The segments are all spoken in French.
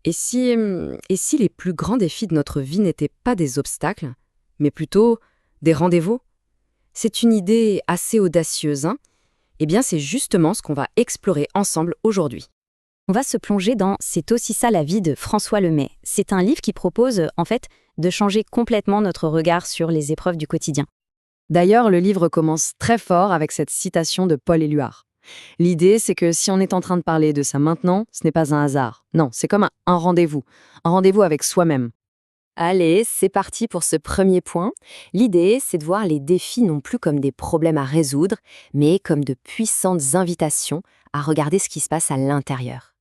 Et si les plus grands défis de notre vie n'étaient pas des obstacles, mais plutôt des rendez-vous? C'est une idée assez audacieuse, hein? Eh bien, c'est justement ce qu'on va explorer ensemble aujourd'hui. On va se plonger dans C'est aussi ça la vie de François Lemay. C'est un livre qui propose, en fait, de changer complètement notre regard sur les épreuves du quotidien. D'ailleurs, le livre commence très fort avec cette citation de Paul Éluard. L'idée, c'est que si on est en train de parler de ça maintenant, ce n'est pas un hasard. Non, c'est comme un rendez-vous avec soi-même. Allez, c'est parti pour ce premier point. L'idée, c'est de voir les défis non plus comme des problèmes à résoudre, mais comme de puissantes invitations à regarder ce qui se passe à l'intérieur.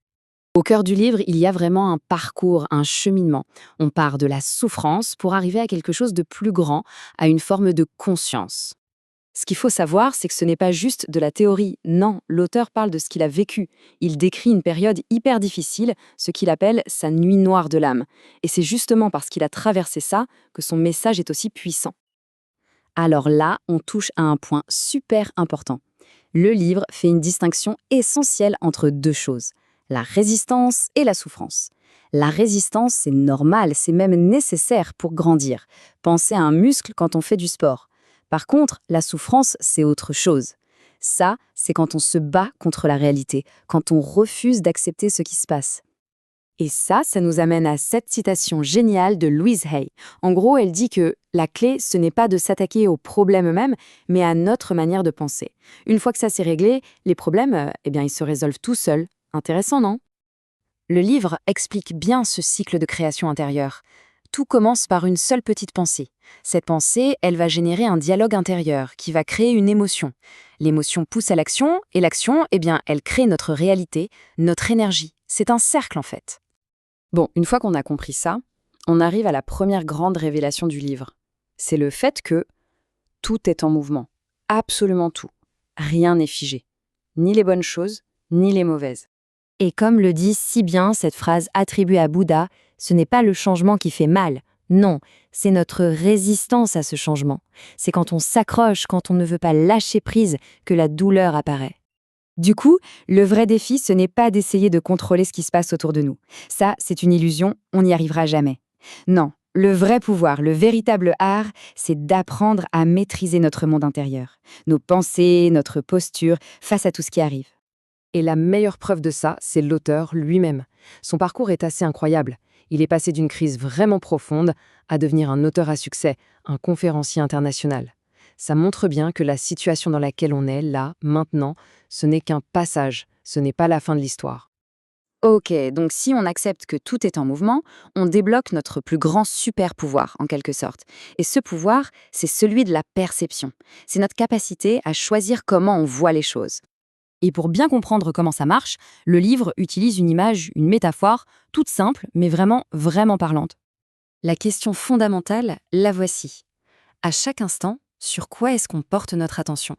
Au cœur du livre, il y a vraiment un parcours, un cheminement. On part de la souffrance pour arriver à quelque chose de plus grand, à une forme de conscience. Ce qu'il faut savoir, c'est que ce n'est pas juste de la théorie. Non, l'auteur parle de ce qu'il a vécu. Il décrit une période hyper difficile, ce qu'il appelle sa nuit noire de l'âme. Et c'est justement parce qu'il a traversé ça que son message est aussi puissant. Alors là, on touche à un point super important. Le livre fait une distinction essentielle entre deux choses, la résistance et la souffrance. La résistance, c'est normal, c'est même nécessaire pour grandir. Pensez à un muscle quand on fait du sport. Par contre, la souffrance, c'est autre chose. Ça, c'est quand on se bat contre la réalité, quand on refuse d'accepter ce qui se passe. Et ça nous amène à cette citation géniale de Louise Hay. En gros, elle dit que la clé, ce n'est pas de s'attaquer aux problèmes eux-mêmes, mais à notre manière de penser. Une fois que ça s'est réglé, les problèmes, ils se résolvent tout seuls. Intéressant, non? Le livre explique bien ce cycle de création intérieure. Tout commence par une seule petite pensée. Cette pensée, elle va générer un dialogue intérieur qui va créer une émotion. L'émotion pousse à l'action, et l'action, elle crée notre réalité, notre énergie. C'est un cercle en fait. Bon, une fois qu'on a compris ça, on arrive à la première grande révélation du livre. C'est le fait que tout est en mouvement. Absolument tout. Rien n'est figé. Ni les bonnes choses, ni les mauvaises. Et comme le dit si bien cette phrase attribuée à Bouddha, ce n'est pas le changement qui fait mal. Non, c'est notre résistance à ce changement. C'est quand on s'accroche, quand on ne veut pas lâcher prise, que la douleur apparaît. Du coup, le vrai défi, ce n'est pas d'essayer de contrôler ce qui se passe autour de nous. Ça, c'est une illusion, on n'y arrivera jamais. Non, le vrai pouvoir, le véritable art, c'est d'apprendre à maîtriser notre monde intérieur, nos pensées, notre posture, face à tout ce qui arrive. Et la meilleure preuve de ça, c'est l'auteur lui-même. Son parcours est assez incroyable. Il est passé d'une crise vraiment profonde à devenir un auteur à succès, un conférencier international. Ça montre bien que la situation dans laquelle on est, là, maintenant, ce n'est qu'un passage, ce n'est pas la fin de l'histoire. Ok, donc si on accepte que tout est en mouvement, on débloque notre plus grand super pouvoir, en quelque sorte. Et ce pouvoir, c'est celui de la perception. C'est notre capacité à choisir comment on voit les choses. Et pour bien comprendre comment ça marche, le livre utilise une image, une métaphore, toute simple, mais vraiment, vraiment parlante. La question fondamentale, la voici. À chaque instant, sur quoi est-ce qu'on porte notre attention?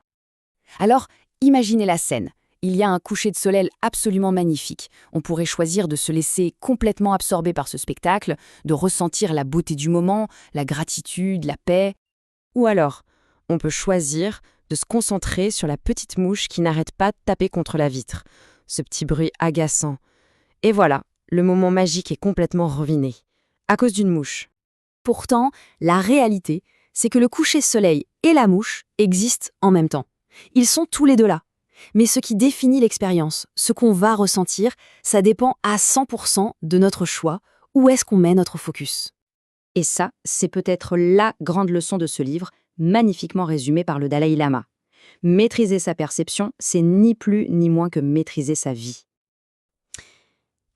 Alors, imaginez la scène. Il y a un coucher de soleil absolument magnifique. On pourrait choisir de se laisser complètement absorber par ce spectacle, de ressentir la beauté du moment, la gratitude, la paix. Ou alors, on peut choisir de se concentrer sur la petite mouche qui n'arrête pas de taper contre la vitre. Ce petit bruit agaçant. Et voilà, le moment magique est complètement ruiné. À cause d'une mouche. Pourtant, la réalité, c'est que le coucher de soleil et la mouche existent en même temps. Ils sont tous les deux là. Mais ce qui définit l'expérience, ce qu'on va ressentir, ça dépend à 100% de notre choix, où est-ce qu'on met notre focus. Et ça, c'est peut-être la grande leçon de ce livre, magnifiquement résumée par le Dalai Lama. Maîtriser sa perception, c'est ni plus ni moins que maîtriser sa vie.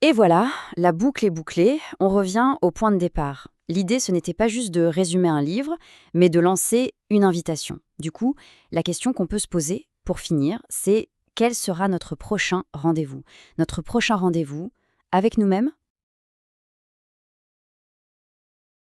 Et voilà, la boucle est bouclée, on revient au point de départ. L'idée, ce n'était pas juste de résumer un livre, mais de lancer une invitation. Du coup, la question qu'on peut se poser, pour finir, c'est quel sera notre prochain rendez-vous? Notre prochain rendez-vous avec nous-mêmes